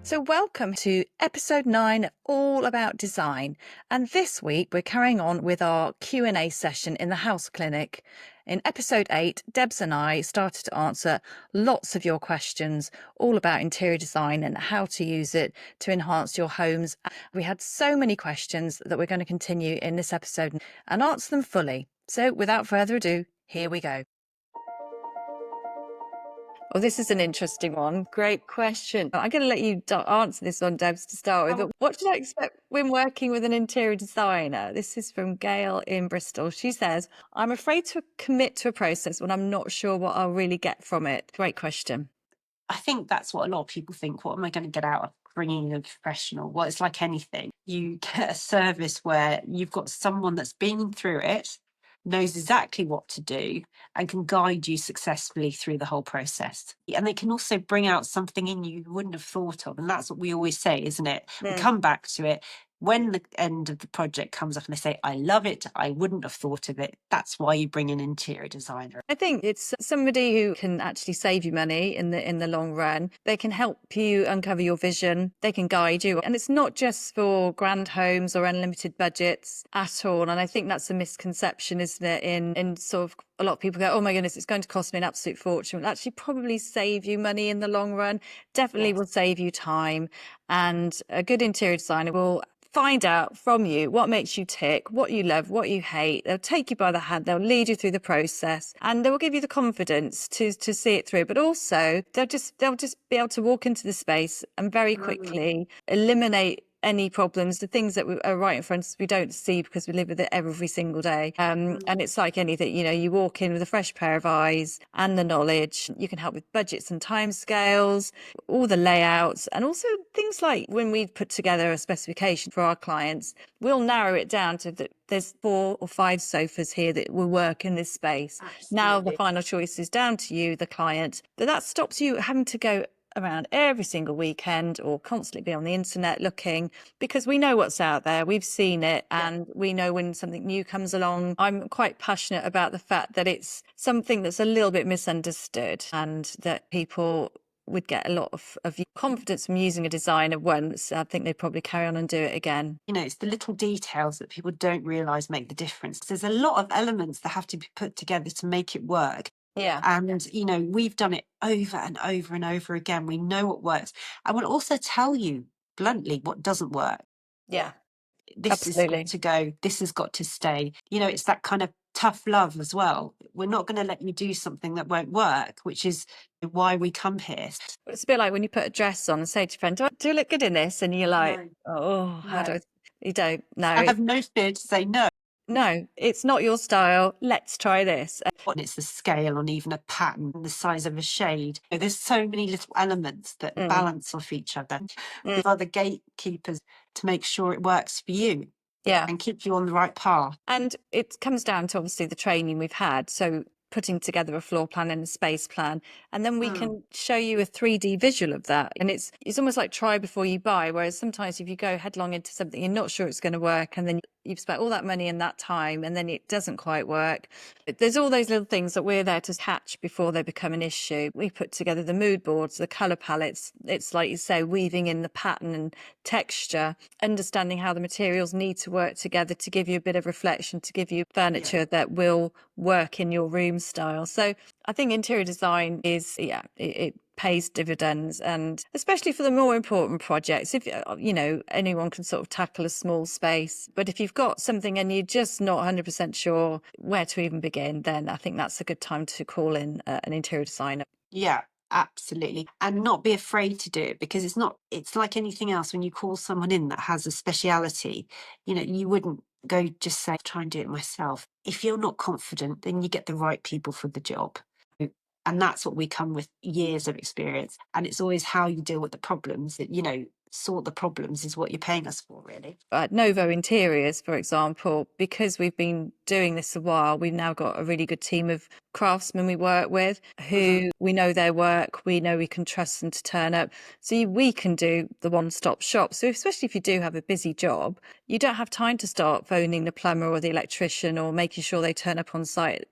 So welcome to episode 9, all about design. And this week we're carrying on with our Q&A session in the house clinic. In episode 8, Debs and I started to answer lots of your questions all about interior design and how to use it to enhance your homes. We had so many questions that we're going to continue in this episode and answer them fully. So without further ado, here we go. Well, this is an interesting one. Great question. I'm going to let you answer this one, Debs, to start with. But what should I expect when working with an interior designer? This is from Gail in Bristol. She says, I'm afraid to commit to a process when I'm not sure what I'll really get from it. Great question. I think that's what a lot of people think. What am I going to get out of bringing in a professional? Well, it's like anything. You get a service where you've got someone that's been through it, knows exactly what to do, and can guide you successfully through the whole process. And they can also bring out something in you wouldn't have thought of. And that's what we always say, isn't it? We come back to it. When the end of the project comes up and they say, I love it, I wouldn't have thought of it. That's why you bring an interior designer. I think it's somebody who can actually save you money in the long run. They can help you uncover your vision. They can guide you. And it's not just for grand homes or unlimited budgets at all. And I think that's a misconception, isn't it? In sort of a lot of people go, oh my goodness, it's going to cost me an absolute fortune. It'll actually probably save you money in the long run. Definitely will save you time. And a good interior designer will find out from you what makes you tick, what you love, what you hate. They'll take you by the hand, they'll lead you through the process, and they will give you the confidence to see it through. But also they'll just be able to walk into the space and very quickly eliminate any problems, the things that are right in front of us we don't see because we live with it every single day. And it's like anything, you walk in with a fresh pair of eyes and the knowledge. You can help with budgets and timescales, all the layouts, and also things like when we put together a specification for our clients, we'll narrow it down to that there's 4 or 5 sofas here that will work in this space. Absolutely. Now the final choice is down to you, the client. But that stops you having to go around every single weekend or constantly be on the internet looking, because we know what's out there, we've seen it, and we know when something new comes along. I'm quite passionate about the fact that it's something that's a little bit misunderstood and that people would get a lot of confidence from using a designer once. I think they'd probably carry on and do it again. It's the little details that people don't realise make the difference. There's a lot of elements that have to be put together to make it work. Yeah. And, we've done it over and over and over again. We know what works. I will also tell you bluntly what doesn't work. Yeah. This Absolutely. has got to go. This has got to stay. It's that kind of tough love as well. We're not going to let you do something that won't work, which is why we come here. It's a bit like when you put a dress on and say to your friend, do I look good in this? And you're like, how do I? You don't. No. I have no fear to say no. No, it's not your style. Let's try this. And it's the scale on even a pattern, the size of a shade. There's so many little elements that balance off each other. With other gatekeepers to make sure it works for you. Yeah. And keep you on the right path. And it comes down to obviously the training we've had. So putting together a floor plan and a space plan, and then we can show you a 3D visual of that. And it's almost like try before you buy, whereas sometimes if you go headlong into something you're not sure it's going to work, and then you've spent all that money and that time and then it doesn't quite work. There's all those little things that we're there to catch before they become an issue. We put together the mood boards, the colour palettes. It's like you say, weaving in the pattern and texture, understanding how the materials need to work together to give you a bit of reflection, to give you furniture that will work in your room style. So I think interior design is, it pays dividends, and especially for the more important projects. If anyone can sort of tackle a small space, but if you've got something and you're just not 100% sure where to even begin, then I think that's a good time to call in an interior designer. Yeah, absolutely. And not be afraid to do it, because it's like anything else. When you call someone in that has a speciality, you wouldn't go just say, try and do it myself. If you're not confident, then you get the right people for the job. And that's what we come with, years of experience. And it's always how you deal with the problems that, sort the problems is what you're paying us for, really. At Novo Interiors, for example, because we've been doing this a while, we've now got a really good team of craftsmen we work with who we know their work, we know we can trust them to turn up. So we can do the one-stop shop. So especially if you do have a busy job, you don't have time to start phoning the plumber or the electrician or making sure they turn up on site.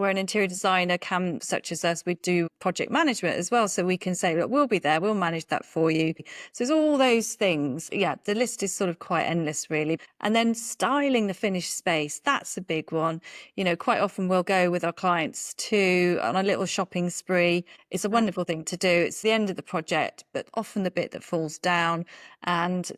where an interior designer can, such as us, we do project management as well. So we can say, look, we'll be there, we'll manage that for you. So there's all those things. Yeah, the list is sort of quite endless, really. And then styling the finished space, that's a big one. You know, quite often we'll go with our clients on a little shopping spree. It's a wonderful thing to do. It's the end of the project, but often the bit that falls down. And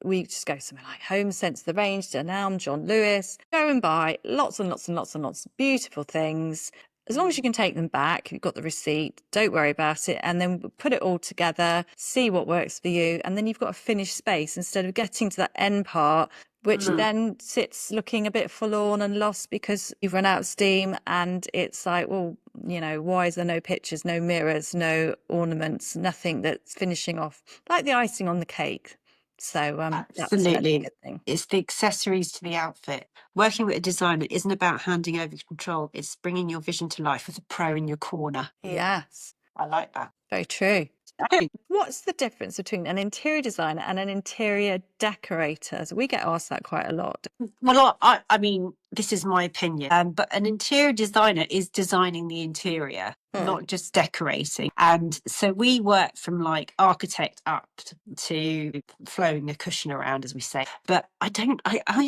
we just go somewhere like Home Sense, The Range, Dunelm, John Lewis, go and buy lots and lots and lots and lots of beautiful things. As long as you can take them back, you've got the receipt, don't worry about it, and then put it all together, see what works for you, and then you've got a finished space instead of getting to that end part, which then sits looking a bit forlorn and lost because you've run out of steam, and it's like, well, you know, why is there no pictures, no mirrors, no ornaments, nothing that's finishing off, like the icing on the cake. So that's a Absolutely. good thing. It's the accessories to the outfit. Working with a designer isn't about handing over control, it's bringing your vision to life with a pro in your corner. Yes, I like that. very true. What's the difference between an interior designer and an interior decorator? So we get asked that quite a lot. Well, I mean, this is my opinion, but an interior designer is designing the interior, not just decorating. And so we work from like architect up to flowing a cushion around, as we say. But I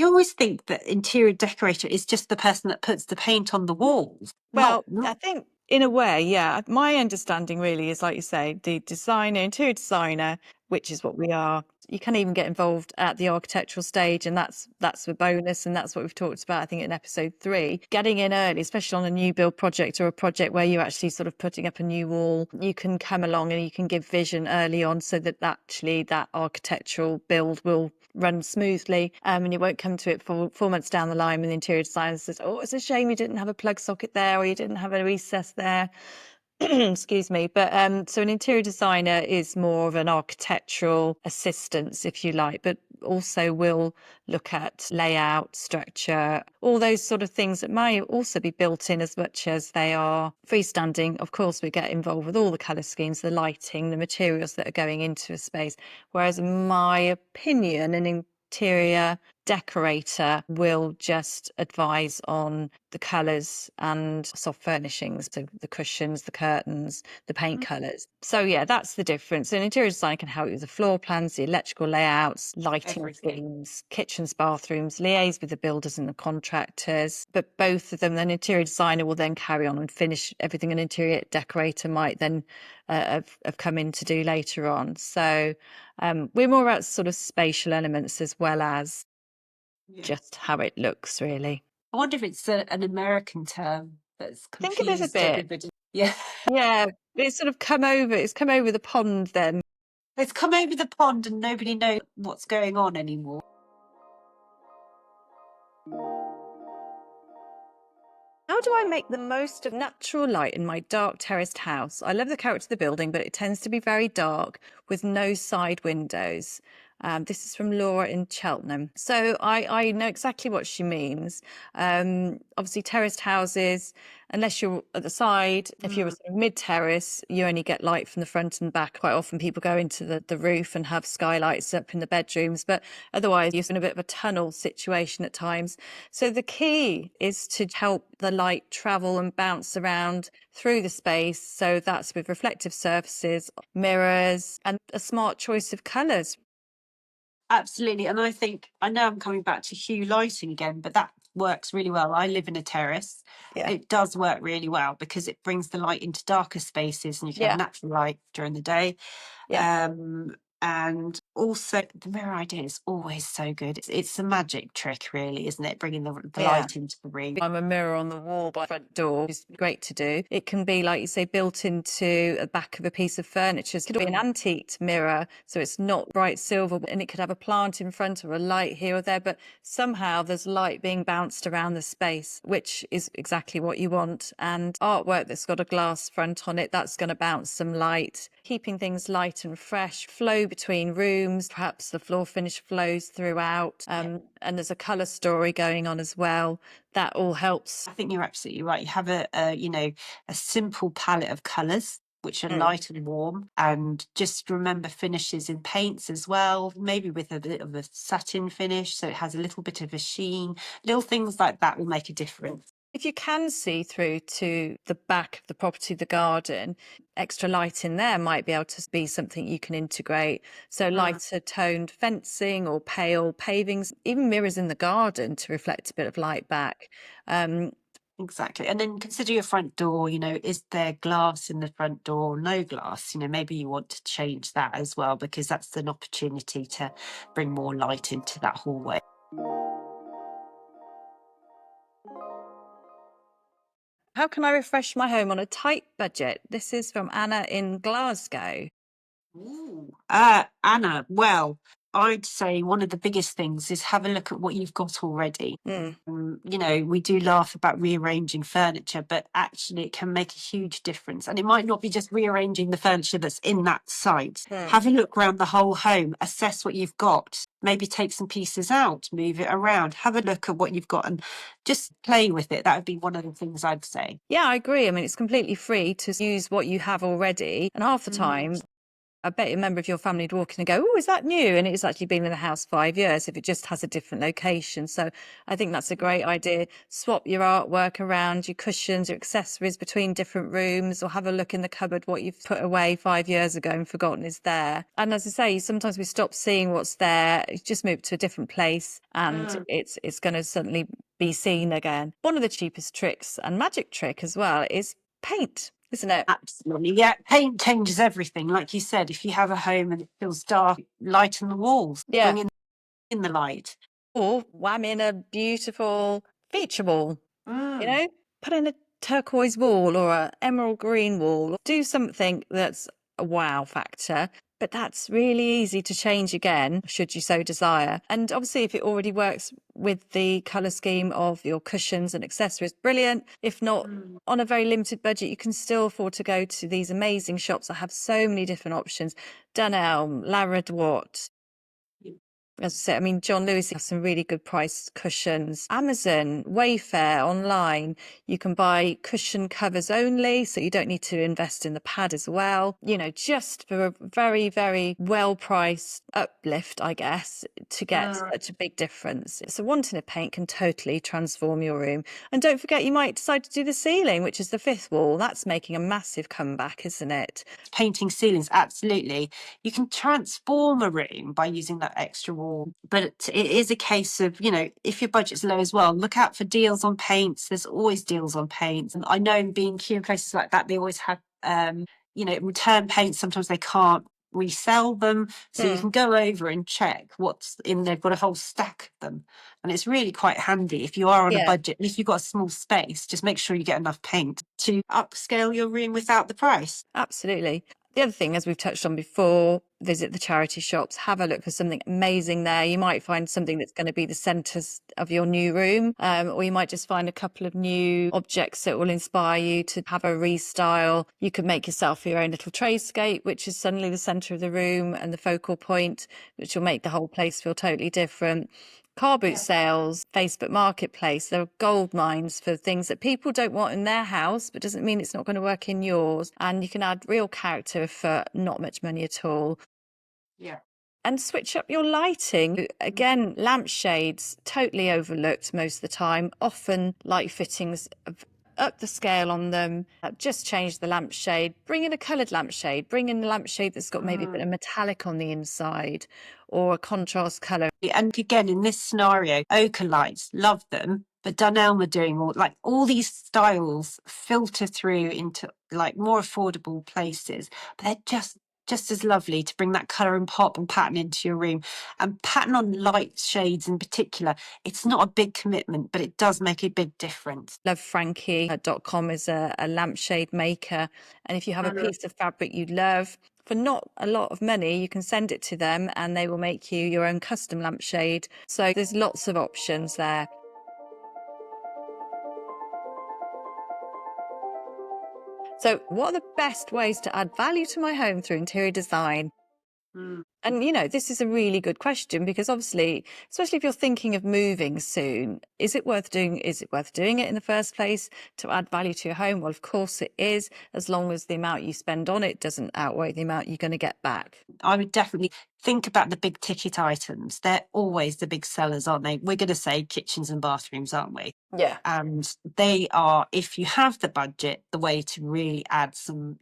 always think that interior decorator is just the person that puts the paint on the walls. Well, Not I think in a way, yeah. My understanding really is, like you say, the designer, interior designer, which is what we are. You can even get involved at the architectural stage, and that's a bonus, and that's what we've talked about, I think, in episode 3. Getting in early, especially on a new build project or a project where you're actually sort of putting up a new wall, you can come along and you can give vision early on so that actually that architectural build will run smoothly, and you won't come to it for 4 months down the line when the interior designer says, oh, it's a shame you didn't have a plug socket there, or you didn't have a recess there. Excuse me. But so an interior designer is more of an architectural assistance, if you like, but also will look at layout, structure, all those sort of things that might also be built in as much as they are freestanding. Of course, we get involved with all the colour schemes, the lighting, the materials that are going into a space. Whereas in my opinion, an interior decorator will just advise on the colours and soft furnishings, so the cushions, the curtains, the paint colours. So yeah, that's the difference. An interior design can help you with the floor plans, the electrical layouts, lighting everything. schemes, kitchens, bathrooms, liaise with the builders and the contractors. But both of them, an interior designer will then carry on and finish everything an interior decorator might then have come in to do later on. So we're more about sort of spatial elements as well as just how it looks, really. I wonder if it's an American term that's I think it is a confused bit. everybody. Yeah. Yeah, it's sort of it's come over the pond then. It's come over the pond and nobody knows what's going on anymore. How do I make the most of natural light in my dark terraced house? I love the character of the building, but it tends to be very dark with no side windows. This is from Laura in Cheltenham. So I know exactly what she means. Obviously, terraced houses, unless you're at the side, if you're sort of mid-terrace, you only get light from the front and back. Quite often people go into the roof and have skylights up in the bedrooms, but otherwise you're in a bit of a tunnel situation at times. So the key is to help the light travel and bounce around through the space. So that's with reflective surfaces, mirrors, and a smart choice of colours. Absolutely. And I think, I know I'm coming back to hue lighting again, but that works really well. I live in a terrace. Yeah. It does work really well because it brings the light into darker spaces and you can have Yeah. natural light during the day. Yeah. And also the mirror idea is always so good. It's a magic trick, really, isn't it? Bringing the Yeah. light into the room. I'm a mirror on the wall by the front door, which is great to do. It can be, like you say, built into the back of a piece of furniture. It could be an antique mirror, so it's not bright silver, and it could have a plant in front or a light here or there, but somehow there's light being bounced around the space, which is exactly what you want. And artwork that's got a glass front on it, that's going to bounce some light, keeping things light and fresh, flow between rooms, perhaps the floor finish flows throughout, and there's a colour story going on as well. That all helps. I think you're absolutely right. You have a simple palette of colours which are light and warm, and just remember finishes in paints as well, maybe with a bit of a satin finish so it has a little bit of a sheen. Little things like that will make a difference. If you can see through to the back of the property, the garden, extra light in there might be able to be something you can integrate. So Mm, lighter toned fencing or pale pavings, even mirrors in the garden to reflect a bit of light back. Um, exactly. And then consider your front door, is there glass in the front door? No glass. Maybe you want to change that as well, because that's an opportunity to bring more light into that hallway. how can I refresh my home on a tight budget? This is from Anna in Glasgow. Ooh. Anna, well, I'd say one of the biggest things is have a look at what you've got already. Mm, We do laugh about rearranging furniture, but actually it can make a huge difference. And it might not be just rearranging the furniture that's in that site. mm. Have a look around the whole home, assess what you've got, maybe take some pieces out, move it around, have a look at what you've got and just play with it. That would be one of the things I'd say. Yeah, I agree. I mean, it's completely free to use what you have already. And half the Mm. time, I bet a member of your family would walk in and go, "Oh, is that new?" And it's actually been in the house 5 years if it just has a different location. So I think that's a great idea. Swap your artwork around, your cushions, your accessories between different rooms, or have a look in the cupboard what you've put away 5 years ago and forgotten is there. And as I say, sometimes we stop seeing what's there. It's just moved to a different place, and Mm. it's going to suddenly be seen again. One of the cheapest tricks and magic trick as well is paint, isn't it? Absolutely. Yeah. Paint changes everything. Like you said, if you have a home and it feels dark, lighten the walls, Yeah. bring in the light. Or wham in a beautiful feature wall, you Mm. know, put in a turquoise wall or a emerald green wall. Do something that's a wow factor. But that's really easy to change again, should you so desire. And obviously, if it already works with the colour scheme of your cushions and accessories, brilliant. If not, Mm. on a very limited budget, you can still afford to go to these amazing shops that have so many different options. Dunelm, Laradwat, as I said, I mean, John Lewis has some really good priced cushions. Amazon, Wayfair, online, you can buy cushion covers only, so you don't need to invest in the pad as well. Just for a very, very well priced uplift, I guess, to get Mm. such a big difference. So, wanting a paint can totally transform your room. And don't forget, you might decide to do the ceiling, which is the fifth wall. That's making a massive comeback, isn't it? Painting ceilings, absolutely. You can transform a room by using that extra wall, but it is a case of, if your budget's low as well, look out for deals on paints. There's always deals on paints. And I know in B&Q and places like that, they always have, return paints. Sometimes they can't resell them. So you Hmm. can go over and check what's in. They've got a whole stack of them. And it's really quite handy if you are on a Yeah. budget. If you've got a small space, just make sure you get enough paint to upscale your room without the price. Absolutely. The other thing, as we've touched on before, visit the charity shops, have a look for something amazing there. You might find something that's going to be the centres of your new room, or you might just find a couple of new objects that will inspire you to have a restyle. You could make yourself your own little trayscape, which is suddenly the centre of the room and the focal point, which will make the whole place feel totally different. Car boot sales, Facebook Marketplace, there are gold mines for things that people don't want in their house, but doesn't mean it's not going to work in yours. And you can add real character for not much money at all. Yeah. And switch up your lighting. Again, lampshades, totally overlooked most of the time. Often light fittings have up the scale on them, just change the lampshade, bring in a coloured lampshade, bring in a lampshade that's got maybe a bit of metallic on the inside or a contrast colour. And again, in this scenario, ochre lights, love them, but Dunelm are doing all these styles filter through into like more affordable places, but they're just as lovely to bring that colour and pop and pattern into your room. And pattern on light shades in particular, it's not a big commitment, but it does make a big difference. Lovefrankie.com is a lampshade maker. And if you have a Mhm. piece of fabric you love, for not a lot of money, you can send it to them and they will make you your own custom lampshade. So there's lots of options there. So, what are the best ways to add value to my home through interior design? And, this is a really good question because obviously, especially if you're thinking of moving soon, is it worth doing? Is it worth doing it in the first place to add value to your home? Well, of course it is, as long as the amount you spend on it doesn't outweigh the amount you're going to get back. I would definitely think about the big ticket items. They're always the big sellers, aren't they? We're going to say kitchens and bathrooms, aren't we? Yeah. And they are, if you have the budget, the way to really add some,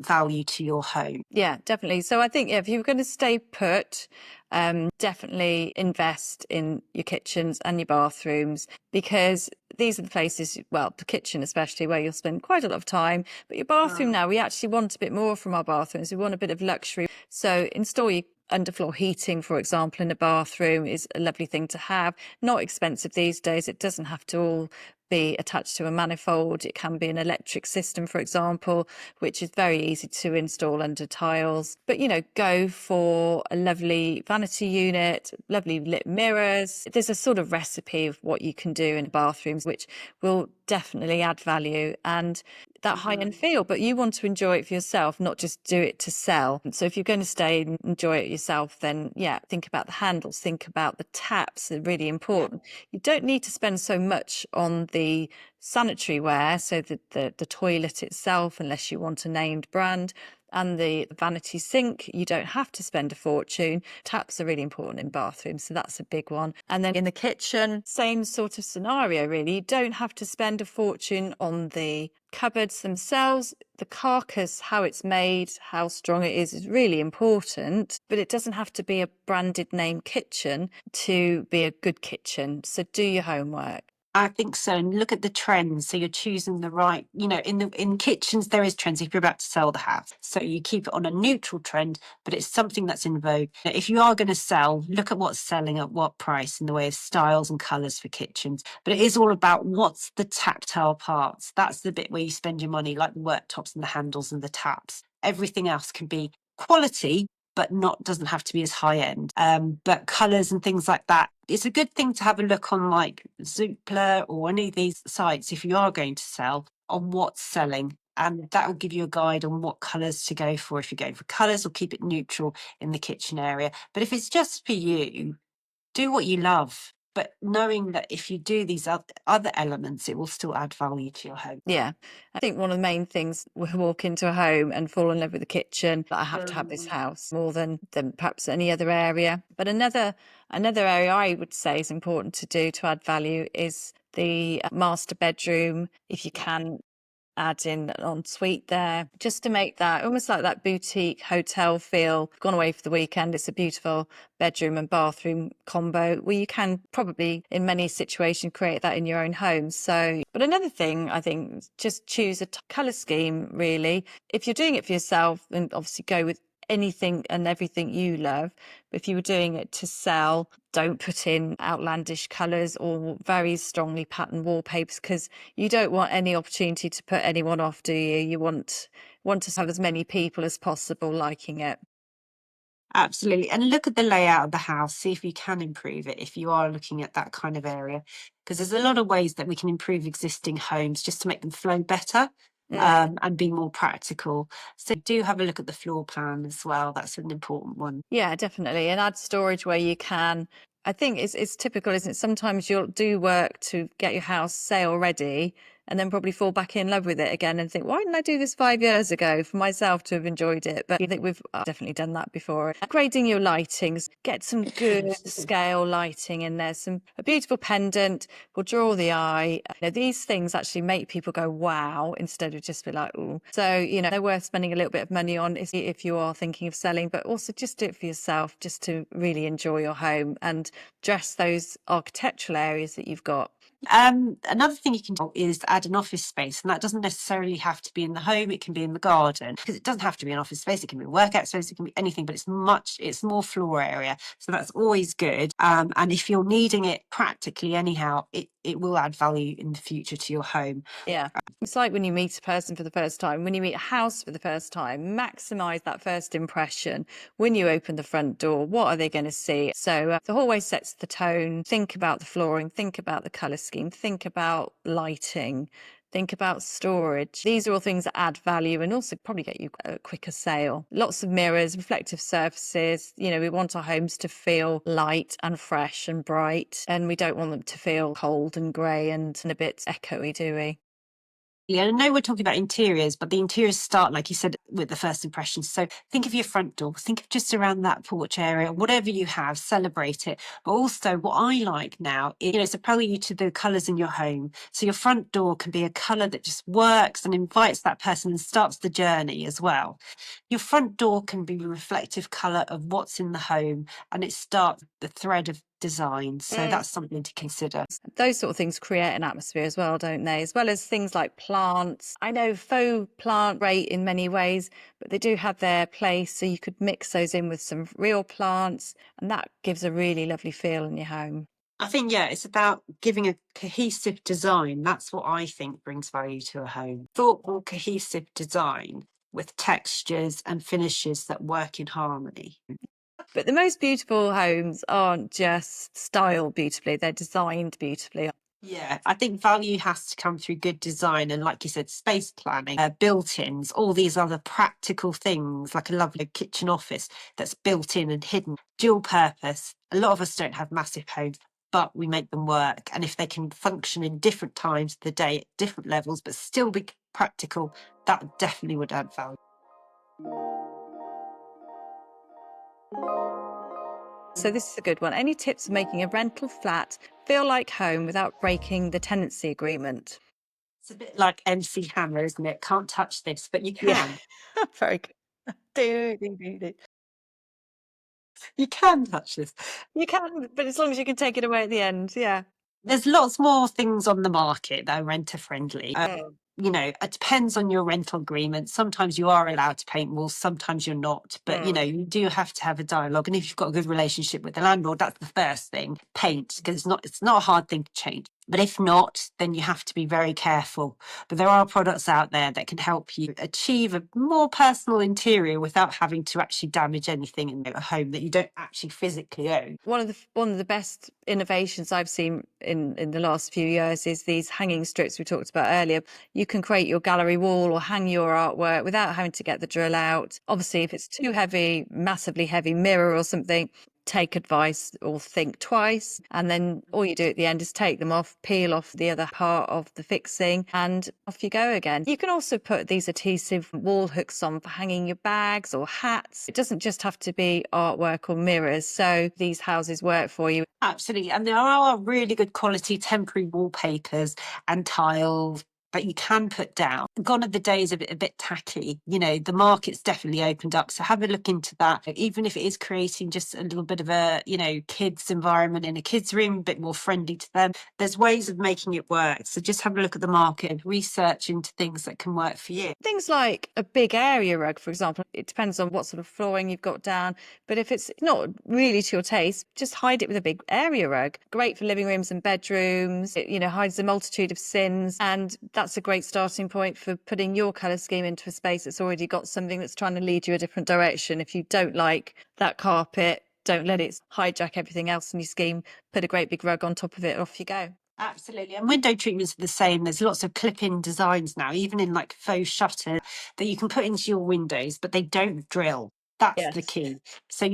value to your home. Yeah, definitely. So I think if you're going to stay put, definitely invest in your kitchens and your bathrooms because these are the places, well, the kitchen especially, where you'll spend quite a lot of time. But your bathroom now, we actually want a bit more from our bathrooms. We want a bit of luxury. So install your underfloor heating, for example, in a bathroom is a lovely thing to have. Not expensive these days. It doesn't have to all be attached to a manifold. It can be an electric system, for example, which is very easy to install under tiles. But, go for a lovely vanity unit, lovely lit mirrors. There's a sort of recipe of what you can do in bathrooms, which will definitely add value and that high end feel, but you want to enjoy it for yourself, not just do it to sell. So if you're going to stay and enjoy it yourself, then yeah, think about the handles, think about the taps, they're really important. You don't need to spend so much on the sanitary ware, so the toilet itself, unless you want a named brand. And the vanity sink, you don't have to spend a fortune. Taps are really important in bathrooms, so that's a big one. And then in the kitchen, same sort of scenario, really. You don't have to spend a fortune on the cupboards themselves. The carcass, how it's made, how strong it is really important, but it doesn't have to be a branded name kitchen to be a good kitchen. So do your homework. I think so. And look at the trends. So you're choosing the right, in kitchens, there is trends if you're about to sell the house. So you keep it on a neutral trend, but it's something that's in vogue. If you are going to sell, look at what's selling at what price in the way of styles and colours for kitchens. But it is all about what's the tactile parts. That's the bit where you spend your money, like the worktops and the handles and the taps. Everything else can be quality, but doesn't have to be as high end. But colours and things like that. It's a good thing to have a look on like Zoopla or any of these sites if you are going to sell on what's selling. And that will give you a guide on what colours to go for. If you're going for colours, or keep it neutral in the kitchen area. But if it's just for you, do what you love. But knowing that if you do these other elements, it will still add value to your home. Yeah. I think one of the main things we walk into a home and fall in love with the kitchen, that I have to have this house more than perhaps any other area. But another area I would say is important to do to add value is the master bedroom. If you can add in an ensuite there, just to make that almost like that boutique hotel feel. Gone away for the weekend, it's a beautiful bedroom and bathroom combo where you can probably in many situations create that in your own home. So, but another thing I think, just choose a color scheme really. If you're doing it for yourself, then obviously go with anything and everything you love. But if you were doing it to sell, don't put in outlandish colours or very strongly patterned wallpapers, because you don't want any opportunity to put anyone off, do you? You want to have as many people as possible liking it. Absolutely. And look at the layout of the house, see if you can improve it if you are looking at that kind of area. Because there's a lot of ways that we can improve existing homes just to make them flow better and be more practical. So do have a look at the floor plan as well. That's an important one. Yeah, definitely. And add storage where you can. I think it's typical, isn't it? Sometimes you'll do work to get your house sale ready and then probably fall back in love with it again and think, why didn't I do this 5 years ago for myself to have enjoyed it? But I think we've definitely done that before. Upgrading your lightings, get some good scale lighting in there. A beautiful pendant will draw the eye. These things actually make people go, wow, instead of just be like, oh. So, they're worth spending a little bit of money on if you are thinking of selling, but also just do it for yourself, just to really enjoy your home and dress those architectural areas that you've got. Another thing you can do is add an office space, and that doesn't necessarily have to be in the home. It can be in the garden, because it doesn't have to be an office space. It can be a workout space. It can be anything, but it's more floor area, so that's always good. And if you're needing it practically anyhow, it will add value in the future to your home. Yeah. It's like when you meet a person for the first time, when you meet a house for the first time, maximize that first impression. When you open the front door, what are they going to see? So the hallway sets the tone. Think about the flooring, think about the colour scheme, think about lighting. Think about storage. These are all things that add value and also probably get you a quicker sale. Lots of mirrors, reflective surfaces. We want our homes to feel light and fresh and bright, and we don't want them to feel cold and grey and a bit echoey, do we? Yeah, I know we're talking about interiors, but the interiors start, like you said, with the first impressions. So think of your front door, think of just around that porch area, whatever you have, celebrate it. But also, what I like now is, it's a prelude to the colours in your home. So your front door can be a colour that just works and invites that person and starts the journey as well. Your front door can be a reflective colour of what's in the home, and it starts the thread of design. So that's something to consider. Those sort of things create an atmosphere as well, don't they? As well as things like plants. I know faux plant great in many ways, but they do have their place. So you could mix those in with some real plants, and that gives a really lovely feel in your home. I think, yeah, it's about giving a cohesive design. That's what I think brings value to a home. Thoughtful, cohesive design with textures and finishes that work in harmony. But the most beautiful homes aren't just styled beautifully, they're designed beautifully. Yeah, I think value has to come through good design and, like you said, space planning, built-ins, all these other practical things, like a lovely kitchen office that's built in and hidden, dual purpose. A lot of us don't have massive homes, but we make them work. And if they can function in different times of the day at different levels, but still be practical, that definitely would add value. So this is a good one. Any tips for making a rental flat feel like home without breaking the tenancy agreement? It's a bit like MC Hammer, isn't it? Can't touch this, but you Yeah, can. very good. Do, do, do, do. You can touch this. You can, but as long as you can take it away at the end, yeah. There's lots more things on the market that are renter friendly. It depends on your rental agreement. Sometimes you are allowed to paint walls, sometimes you're not. But you do have to have a dialogue. And if you've got a good relationship with the landlord, that's the first thing. Paint, because it's not a hard thing to change. But if not, then you have to be very careful. But there are products out there that can help you achieve a more personal interior without having to actually damage anything in a home that you don't actually physically own. One of the best innovations I've seen in the last few years is these hanging strips we talked about earlier. You can create your gallery wall or hang your artwork without having to get the drill out. Obviously, if it's too heavy, massively heavy mirror or something, take advice or think twice. And then all you do at the end is take them off, peel off the other part of the fixing, and off you go again. You can also put these adhesive wall hooks on for hanging your bags or hats. It doesn't just have to be artwork or mirrors. So these houses work for you. Absolutely. And there are really good quality temporary wallpapers and tiles that you can put down. Gone are the days of it a bit tacky. The market's definitely opened up. So have a look into that. Even if it is creating just a little bit of a, kids environment in a kids room, a bit more friendly to them. There's ways of making it work. So just have a look at the market and research into things that can work for you. Things like a big area rug, for example, it depends on what sort of flooring you've got down. But if it's not really to your taste, just hide it with a big area rug. Great for living rooms and bedrooms. It, hides a multitude of sins. And that's a great starting point for putting your colour scheme into a space that's already got something that's trying to lead you a different direction. If you don't like that carpet, don't let it hijack everything else in your scheme. Put a great big rug on top of it, off you go. Absolutely. And window treatments are the same. There's lots of clip-in designs now, even in like faux shutters that you can put into your windows, but they don't drill. That's the Yes. key. So,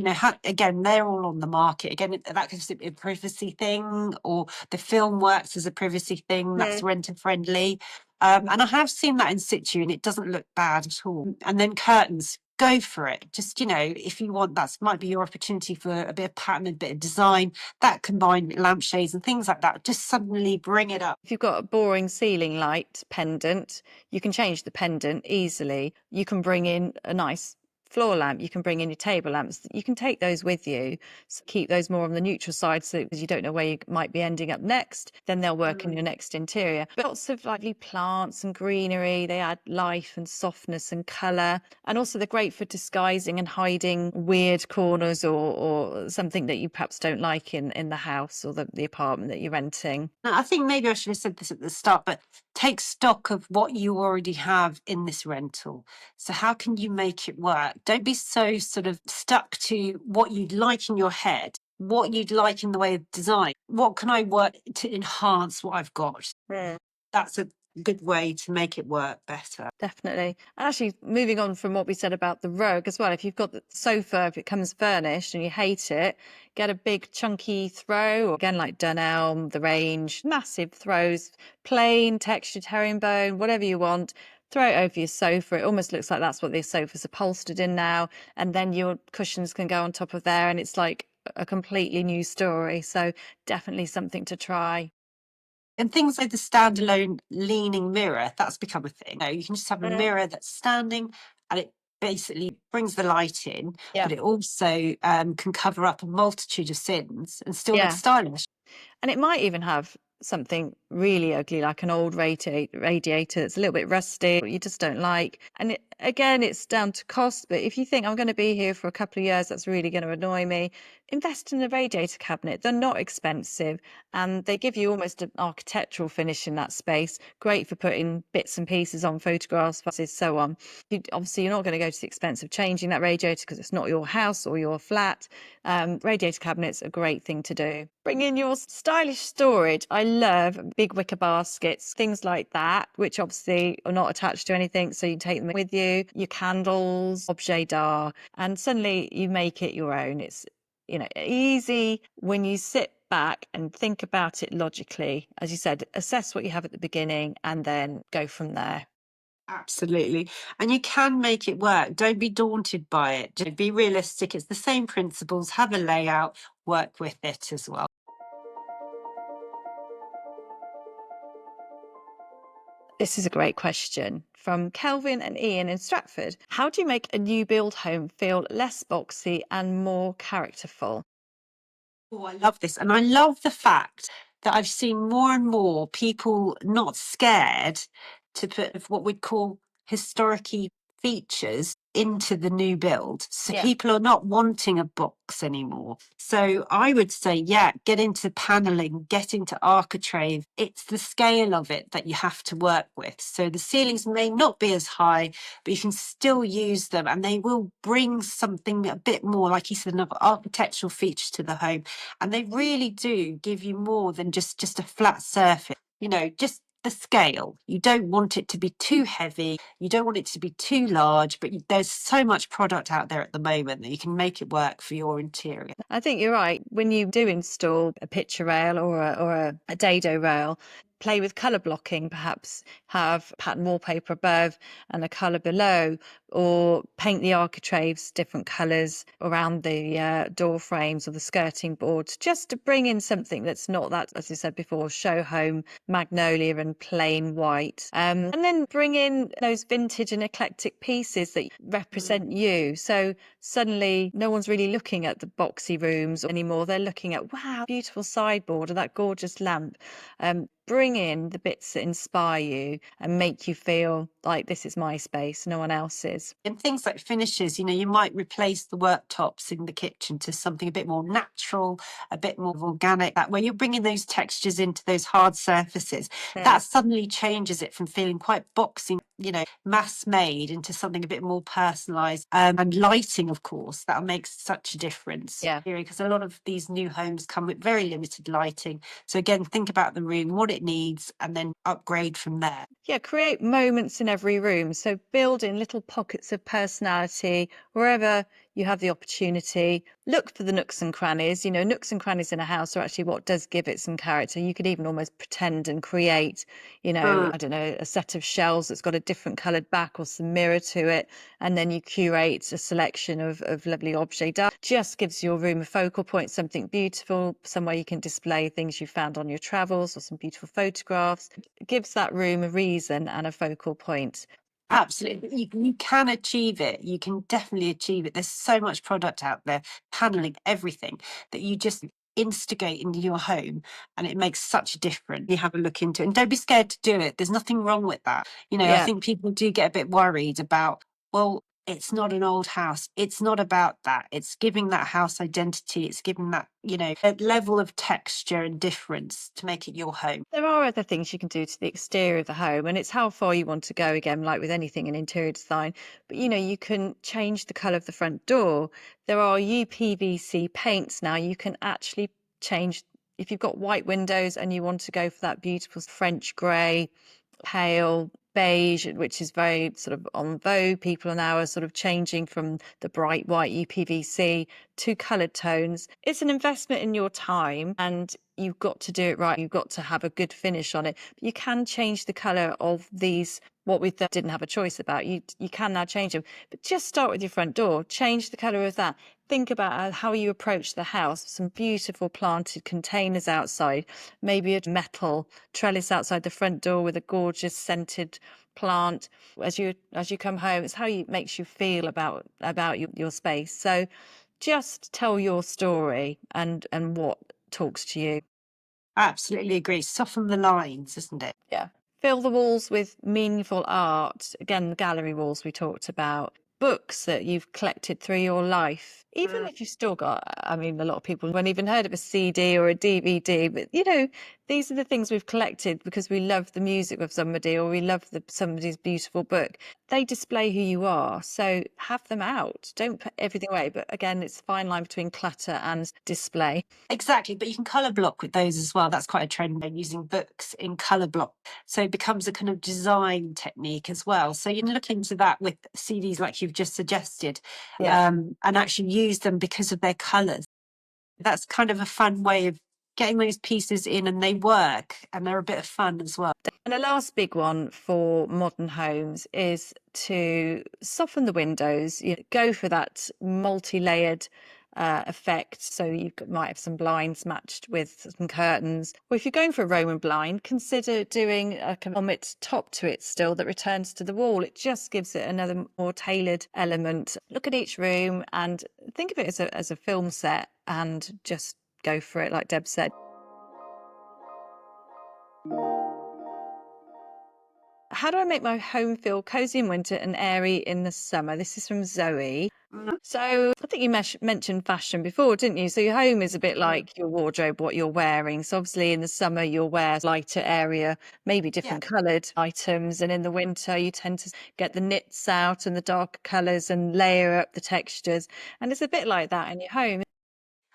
again, they're all on the market. Again, that could be a privacy thing, or the film works as a privacy thing. That's renter friendly. And I have seen that in situ and it doesn't look bad at all. And then curtains, go for it. Just, if you want, that might be your opportunity for a bit of pattern, a bit of design. That combined with lampshades and things like that, just suddenly bring it up. If you've got a boring ceiling light pendant, you can change the pendant easily. You can bring in a nice floor lamp. You can bring in your table lamps. You can take those with you. So keep those more on the neutral side, so because you don't know where you might be ending up next, then they'll work in your next interior. But lots of lovely plants and greenery. They add life and softness and colour. And also they're great for disguising and hiding weird corners or something that you perhaps don't like in the house or the apartment that you're renting. Now, I think maybe I should have said this at the start, but take stock of what you already have in this rental. So how can you make it work? Don't be so sort of stuck to what you'd like in your head, what you'd like in the way of design. What can I work to enhance what I've got? That's a good way to make it work better. Definitely. And actually, moving on from what we said about the rug as well, if you've got the sofa, if it comes furnished and you hate it, get a big chunky throw, or again, like Dunelm, the range, massive throws, plain, textured herringbone, whatever you want. Throw it over your sofa. It almost looks like that's what the sofa's upholstered in now. And then your cushions can go on top of there, and it's like a completely new story. So definitely something to try. And things like the standalone leaning mirror, that's become a thing. You can just have a mirror that's standing and it basically brings the light in, Yeah. but it also can cover up a multitude of sins and still look Yeah. stylish. And it might even have something really ugly, like an old radiator that's a little bit rusty, you just don't like. And again, it's down to cost. But if you think I'm going to be here for a couple of years, that's really going to annoy me, invest in a radiator cabinet. They're not expensive and they give you almost an architectural finish in that space. Great for putting bits and pieces on photographs, so on. Obviously, you're not going to go to the expense of changing that radiator because it's not your house or your flat. Radiator cabinets are a great thing to do. Bring in your stylish storage. I love big wicker baskets, things like that, which obviously are not attached to anything. So you take them with you, your candles, objet d'art, and suddenly you make it your own. It's, easy when you sit back and think about it logically. As you said, assess what you have at the beginning and then go from there. Absolutely. And you can make it work. Don't be daunted by it. Just be realistic. It's the same principles. Have a layout, work with it as well. This is a great question from Kelvin and Ian in Stratford. How do you make a new build home feel less boxy and more characterful? Oh, I love this. And I love the fact that I've seen more and more people not scared to put what we'd call historic features into the new build. So Yeah. people are not wanting a box anymore. So I would say, yeah, get into paneling, get into architrave. It's the scale of it that you have to work with. So the ceilings may not be as high, but you can still use them and they will bring something a bit more, like you said, another architectural feature to the home. And they really do give you more than just a flat surface, just the scale. You don't want it to be too heavy. You don't want it to be too large, but there's so much product out there at the moment that you can make it work for your interior. I think you're right. When you do install a picture rail or a dado rail, play with colour blocking, perhaps have pattern wallpaper above and a colour below, or paint the architraves different colours around the door frames or the skirting boards, just to bring in something that's not that, as you said before, show home magnolia and plain white. And then bring in those vintage and eclectic pieces that represent you. So suddenly no one's really looking at the boxy rooms anymore. They're looking at, wow, beautiful sideboard or that gorgeous lamp. Bring in the bits that inspire you and make you feel like this is my space, no one else's. And things like finishes, you might replace the worktops in the kitchen to something a bit more natural, a bit more organic, that where you're bringing those textures into those hard surfaces. That suddenly changes it from feeling quite boxy, mass made, into something a bit more personalized. And lighting, of course, that makes such a difference. Yeah. Because a lot of these new homes come with very limited lighting. So again, think about the room, what it needs, and then upgrade from there. Yeah, create moments in every room. So build in little pockets of personality wherever you have the opportunity. Look for the nooks and crannies. Nooks and crannies in a house are actually what does give it some character. You could even almost pretend and create, I don't know, a set of shelves that's got a different coloured back or some mirror to it. And then you curate a selection of lovely objets d'art. Just gives your room a focal point, something beautiful, somewhere you can display things you found on your travels or some beautiful photographs. It gives that room a reason and a focal point. Absolutely. You can achieve it. You can definitely achieve it. There's so much product out there, paneling, everything that you just instigate into your home and it makes such a difference. You have a look into it and don't be scared to do it. There's nothing wrong with that. I Yeah. think people do get a bit worried about, well, it's not an old house. It's not about that. It's giving that house identity. It's giving that, a level of texture and difference to make it your home. There are other things you can do to the exterior of the home, and it's how far you want to go again, like with anything in interior design. But you can change the colour of the front door. There are UPVC paints now. You can actually change if you've got white windows and you want to go for that beautiful French grey pale beige, which is very sort of on vogue. People now are sort of changing from the bright white UPVC to coloured tones. It's an investment in your time, and you've got to do it right. You've got to have a good finish on it. But you can change the colour of these, what we didn't have a choice about. You can now change them. But just start with your front door. Change the colour of that. Think about how you approach the house. Some beautiful planted containers outside, maybe a metal trellis outside the front door with a gorgeous scented plant. As you come home, it's how it makes you feel about your space. So just tell your story and what talks to you. Absolutely agree. Soften the lines, isn't it? Yeah. Fill the walls with meaningful art. Again, the gallery walls we talked about. Books that you've collected through your life. Even if you've still got, I mean, a lot of people haven't even heard of a CD or a DVD, but these are the things we've collected because we love the music of somebody or we love somebody's beautiful book. They display who you are. So have them out. Don't put everything away. But again, it's a fine line between clutter and display. Exactly, but you can colour block with those as well. That's quite a trend, using books in colour block. So it becomes a kind of design technique as well. So you can look into that with CDs like you've just suggested, Yeah. and actually use them because of their colours. That's kind of a fun way of getting those pieces in, and they work and they're a bit of fun as well. And the last big one for modern homes is to soften the windows. Go for that multi-layered effect. So might have some blinds matched with some curtains. Or if you're going for a Roman blind, consider doing a kind of helmet top to it still that returns to the wall. It just gives it another more tailored element. Look at each room and think of it as a film set and just go for it, like Deb said. How do I make my home feel cozy in winter and airy in the summer? This is from Zoe. Mm, So I think you mentioned fashion before, didn't you? So your home is a bit mm. like your wardrobe, what you're wearing. So obviously in the summer you'll wear lighter area, maybe Yeah. different coloured items. And in the winter you tend to get the knits out and the darker colours and layer up the textures. And it's a bit like that in your home.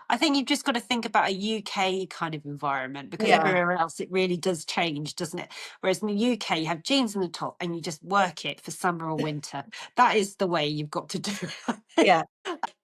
I think you've just got to think about a UK kind of environment, because Yeah, everywhere else it really does change, doesn't it? Whereas in the UK, you have jeans in the top and you just work it for summer or winter. That is the way you've got to do it. yeah,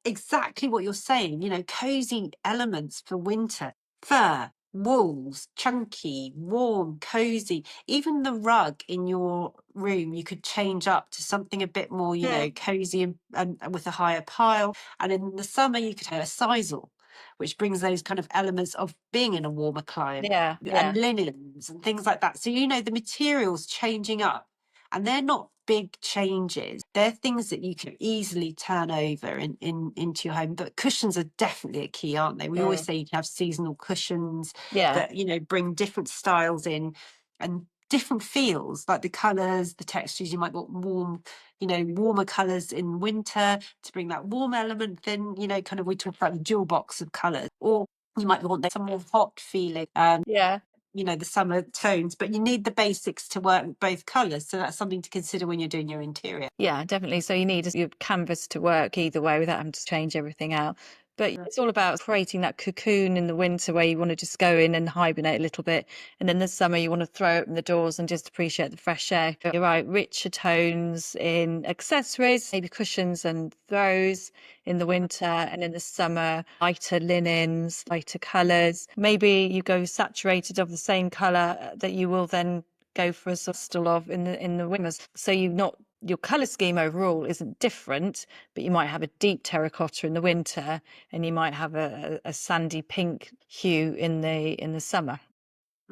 Exactly what you're saying, cozy elements for winter. Fur, wools, chunky, warm, cozy. Even the rug in your room, you could change up to something a bit more, mm, cozy and with a higher pile. And in the summer, you could have a sisal, which brings those kind of elements of being in a warmer climate, yeah, and yeah, linens and things like that. So, the materials changing up, and they're not big changes. They're things that you can easily turn over into your home. But cushions are definitely a key, aren't they? We always mm, say you can have seasonal cushions yeah, that, bring different styles in and different feels, like the colours, the textures. You might want warmer colours in winter to bring that warm element. Then, kind of, we talk about the dual box of colours. Or you might want some more hot feeling, yeah. the summer tones, but you need the basics to work with both colours. So that's something to consider when you're doing your interior. Yeah, definitely. So you need your canvas to work either way without having to change everything out. But Mm. it's all about creating that cocoon in the winter where you want to just go in and hibernate a little bit. And in the summer, you want to throw open the doors and just appreciate the fresh air. You're right, richer tones in accessories, maybe cushions and throws in the winter. And in the summer, lighter linens, lighter colours. Maybe you go saturated of the same colour that you will then go for a sort of still of in the winters. So you've not your color scheme overall isn't different, but you might have a deep terracotta in the winter and you might have a sandy pink hue in the summer.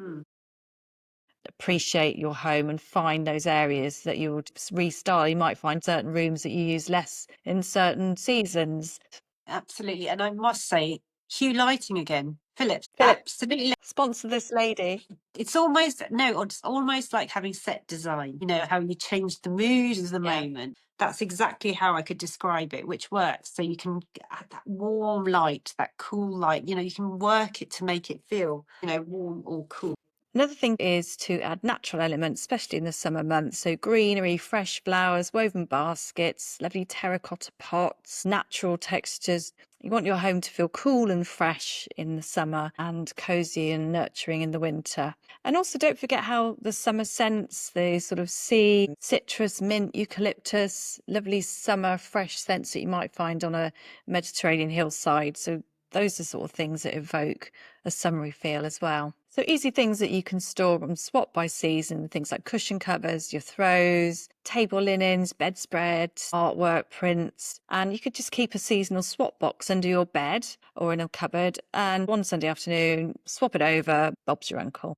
Mm. Appreciate your home and find those areas that you would restyle. You might find certain rooms that you use less in certain seasons. Absolutely. And I must say, hue lighting again. Philips, Philip, absolutely. sponsor this lady. It's almost, no, or it's almost like having set design, how you change the mood of the Yeah. moment. That's exactly how I could describe it, which works. So you can add that warm light, that cool light, you can work it to make it feel, warm or cool. Another thing is to add natural elements, especially in the summer months. So greenery, fresh flowers, woven baskets, lovely terracotta pots, natural textures. You want your home to feel cool and fresh in the summer and cozy and nurturing in the winter. And also don't forget how the summer scents, the sort of sea, citrus, mint, eucalyptus, lovely summer fresh scents that you might find on a Mediterranean hillside. So those are sort of things that evoke a summery feel as well. So easy things that you can store and swap by season, things like cushion covers, your throws, table linens, bedspreads, artwork, prints. And you could just keep a seasonal swap box under your bed or in a cupboard. And one Sunday afternoon, swap it over, Bob's your uncle.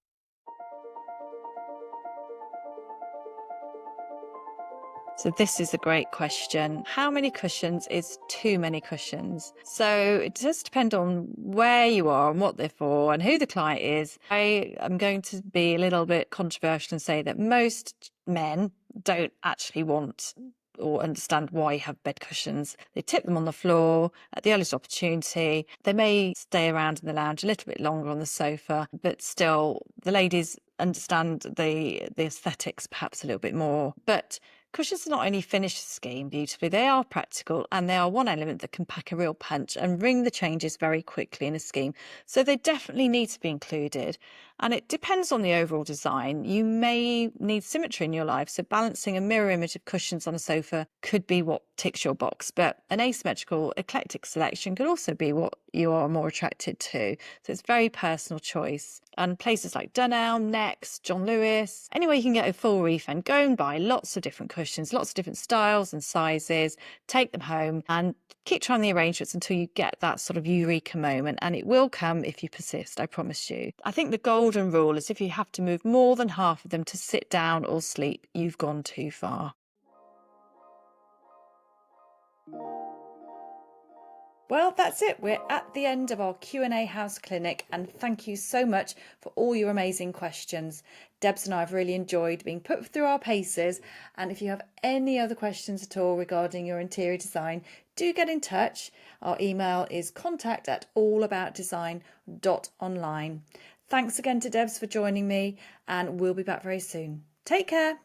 So this is a great question. How many cushions is too many cushions? So it does depend on where you are and what they're for and who the client is. I am going to be a little bit controversial and say that most men don't actually want or understand why you have bed cushions. They tip them on the floor at the earliest opportunity. They may stay around in the lounge a little bit longer on the sofa, but still the ladies understand the aesthetics perhaps a little bit more. But cushions not only finish the scheme beautifully, they are practical and they are one element that can pack a real punch and ring the changes very quickly in a scheme. So they definitely need to be included. And it depends on the overall design. You may need symmetry in your life. So balancing a mirror image of cushions on a sofa could be what ticks your box. But an asymmetrical, eclectic selection could also be what you are more attracted to. So it's very personal choice. And places like Dunelm, Next, John Lewis, anywhere you can get a full refund, go and buy lots of different cushions, lots of different styles and sizes, take them home and keep trying the arrangements until you get that sort of eureka moment. And it will come if you persist, I promise you. I think the golden rule is if you have to move more than half of them to sit down or sleep, you've gone too far. Well, that's it. We're at the end of our Q&A house clinic and thank you so much for all your amazing questions. Debs and I have really enjoyed being put through our paces, and if you have any other questions at all regarding your interior design, do get in touch. Our email is contact@allaboutdesign.online. Thanks again to Debs for joining me, and we'll be back very soon. Take care.